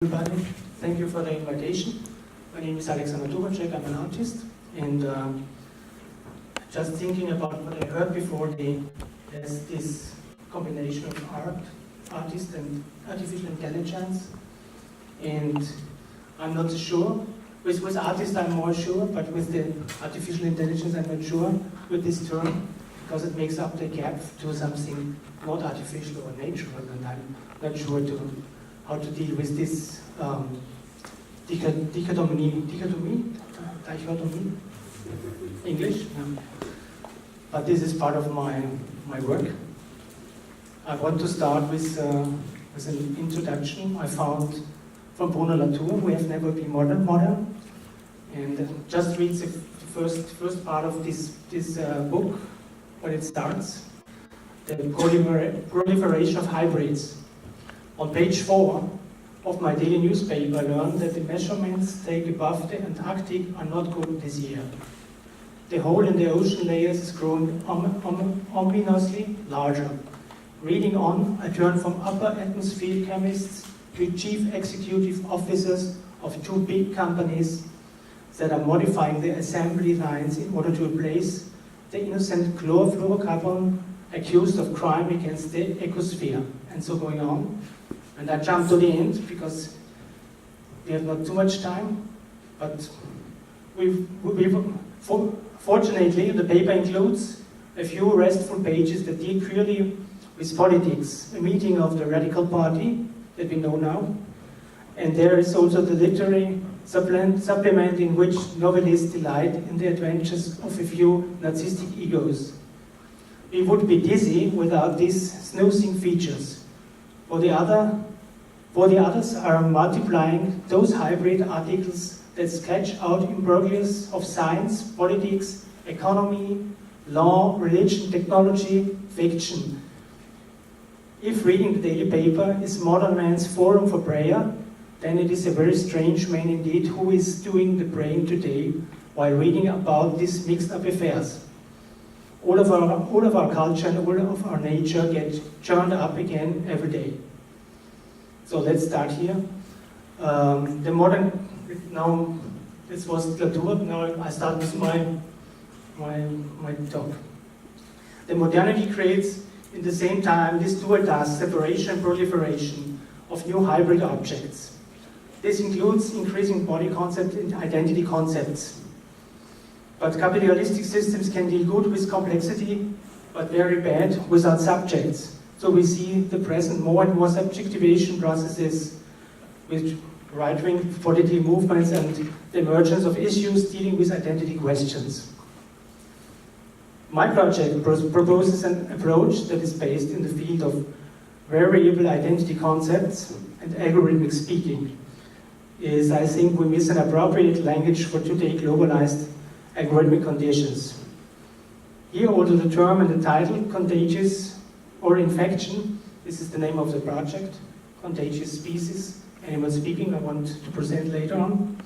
Everybody, thank you for the invitation. My name is Tuchac, I'm an artist, and just thinking about what I heard before, there's this combination of artist and artificial intelligence, and I'm not sure. With artist I'm more sure, but with the artificial intelligence I'm not sure with this term, because it makes up the gap to something not artificial or natural, and I'm not sure how to deal with this dichotomy, English, but this is part of my work. I want to start with an introduction I found from Bruno Latour, We Have Never Been Modern, and just read the first part of this book, when it starts, the proliferation of hybrids. On page 4 of my daily newspaper, I learned that the measurements taken above the Antarctic are not good this year. The hole in the ocean layers is growing ominously larger. Reading on, I turned from upper atmosphere chemists to chief executive officers of 2 big companies that are modifying the assembly lines in order to replace the innocent chlorofluorocarbon accused of crime against the ecosphere, and so going on. And I jump to the end because we have not too much time, but fortunately the paper includes a few restful pages that deal purely with politics, a meeting of the Radical Party that we know now, and there is also the literary supplement in which novelists delight in the adventures of a few narcissistic egos. We would be dizzy without these snoozing features. For the others are multiplying those hybrid articles that sketch out imbroglios of science, politics, economy, law, religion, technology, fiction. If reading the daily paper is modern man's forum for prayer, then it is a very strange man indeed who is doing the praying today while reading about these mixed up affairs. All of our culture and all of our nature get churned up again every day. So let's start here. The modern, now this was Latour, now I start with my talk. The modernity creates in the same time this dual task, separation and proliferation of new hybrid objects. This includes increasing body concept and identity concepts. But capitalistic systems can deal good with complexity, but very bad without subjects. So we see the present more and more subjectivation processes with right-wing political movements and the emergence of issues dealing with identity questions. My project proposes an approach that is based in the field of variable identity concepts and algorithmic speaking. I think we miss an appropriate language for today globalized algorithmic conditions. Here also the term and the title, contagious or infection, this is the name of the project, contagious species, animal speaking, I want to present later on,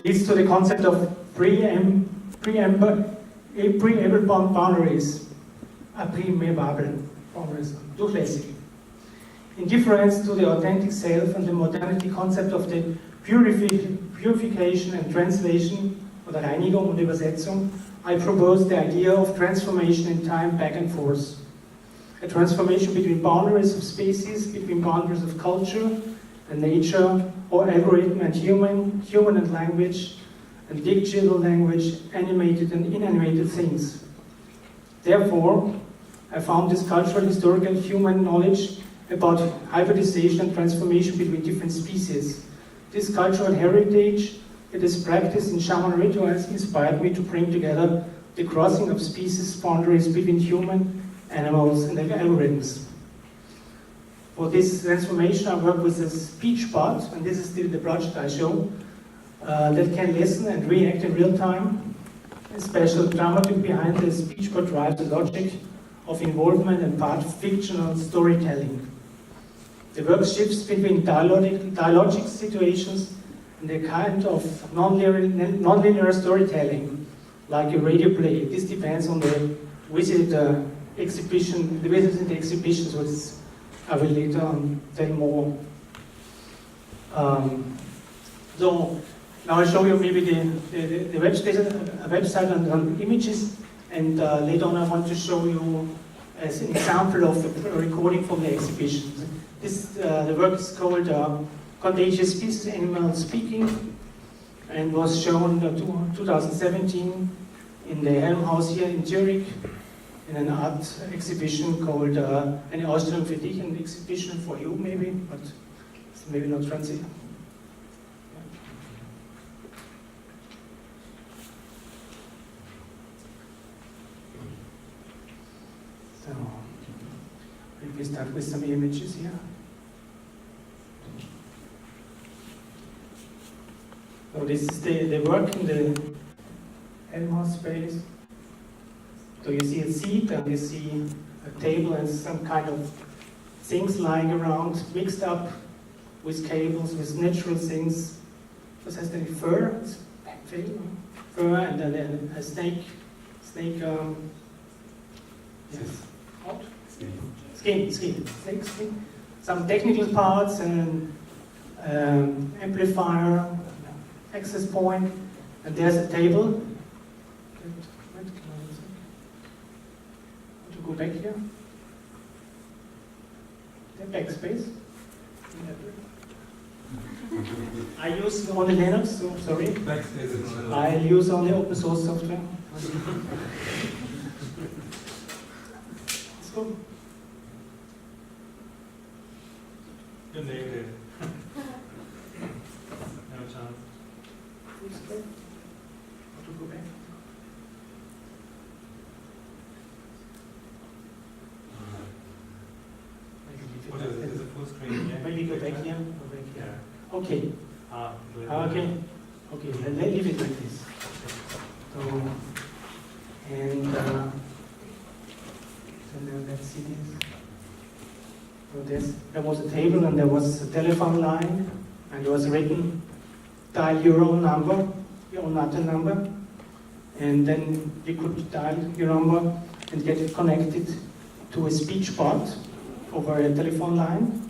leads to the concept of preamble boundaries, durchlässig. In difference to the authentic self and the modernity concept of the purification and translation, oder Reinigung und Übersetzung, I propose the idea of transformation in time back and forth. A transformation between boundaries of species, between boundaries of culture and nature, or algorithm and human and language, and digital language, animated and inanimated things. Therefore, I found this cultural, historical, human knowledge about hybridization and transformation between different species. This cultural heritage that is practiced in shaman rituals inspired me to bring together the crossing of species boundaries between human, animals, and algorithms. For this transformation, I work with a speech bot, and this is the project I show, that can listen and react in real time. A special dramatic behind the speech bot drives the logic of involvement and part fictional storytelling. The work shifts between dialogic situations and a kind of non-linear storytelling, like a radio play. This depends on the visit in the exhibition, so it's I will later on tell more. So now I'll show you maybe the website on images, and later on I want to show you as an example of a recording from the exhibition. The work is called Contagious Species Animal Speaking, and was shown in 2017 in the Helmhaus here in Zurich in an art exhibition called Eine Ausstellung für dich, an exhibition for you maybe, but it's maybe not translated. So, we start with some images here. So this is the work in the Helmhaus space. So you see a seat and you see a table and some kind of things lying around, mixed up with cables, with natural things. This has the fur, and then a snake, yes, what? Skin. Some technical parts, and amplifier, access point, and there's a table. Go back here. The backspace. I use only Linux, so sorry. I use only open source software. Let's go. You nailed it. No chance. Let's go. How to go back? Is it full screen? Yeah. Maybe go back here. Go back here. Yeah. Okay. Okay. Okay. Let's leave it like this. So, and then let's see this. So there was a table and there was a telephone line, and it was written, dial your own number, your own NATA number, and then you could dial your number and get it connected to a speech bot over a telephone line,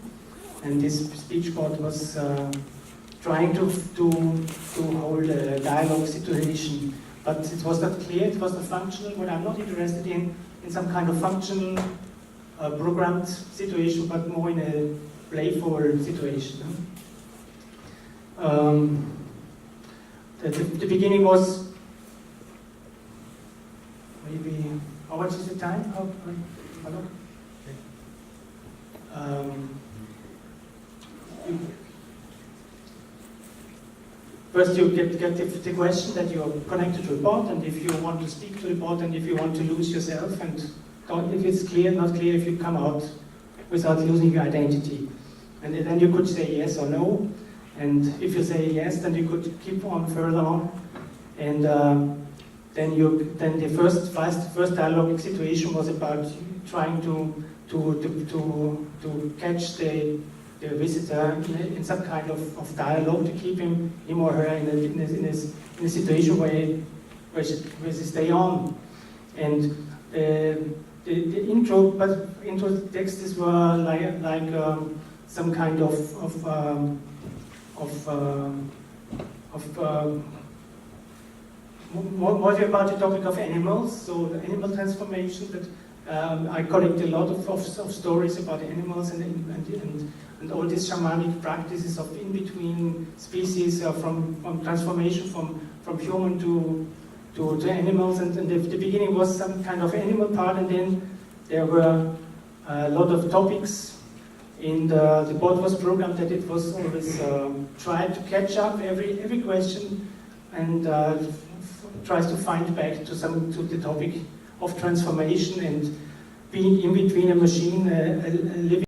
and this speech bot was trying to hold a dialogue situation, but it was not clear, it was not functional. What I'm not interested in some kind of functional programmed situation, but more in a playful situation. The beginning was maybe, how much is the time? Hello? First you get the question that you are connected to a bot, and if you want to speak to the bot, and if you want to lose yourself, and if it's clear, not clear, if you come out without losing your identity. And then you could say yes or no, and if you say yes, then you could keep on further on, and then the first dialogue situation was about trying to catch the visitor in some kind of dialogue, to keep him or her in a situation where she stay on. And the intro texts were like some kind of more about the topic of animals, so the animal transformation. That I collect a lot of stories about animals and all these shamanic practices of in-between species, from transformation from human to animals. And the beginning was some kind of animal part, and then there were a lot of topics. And the bot was programmed that it was always tried to catch up every question, and tries to find back to the topic of transformation and being in between a machine, a living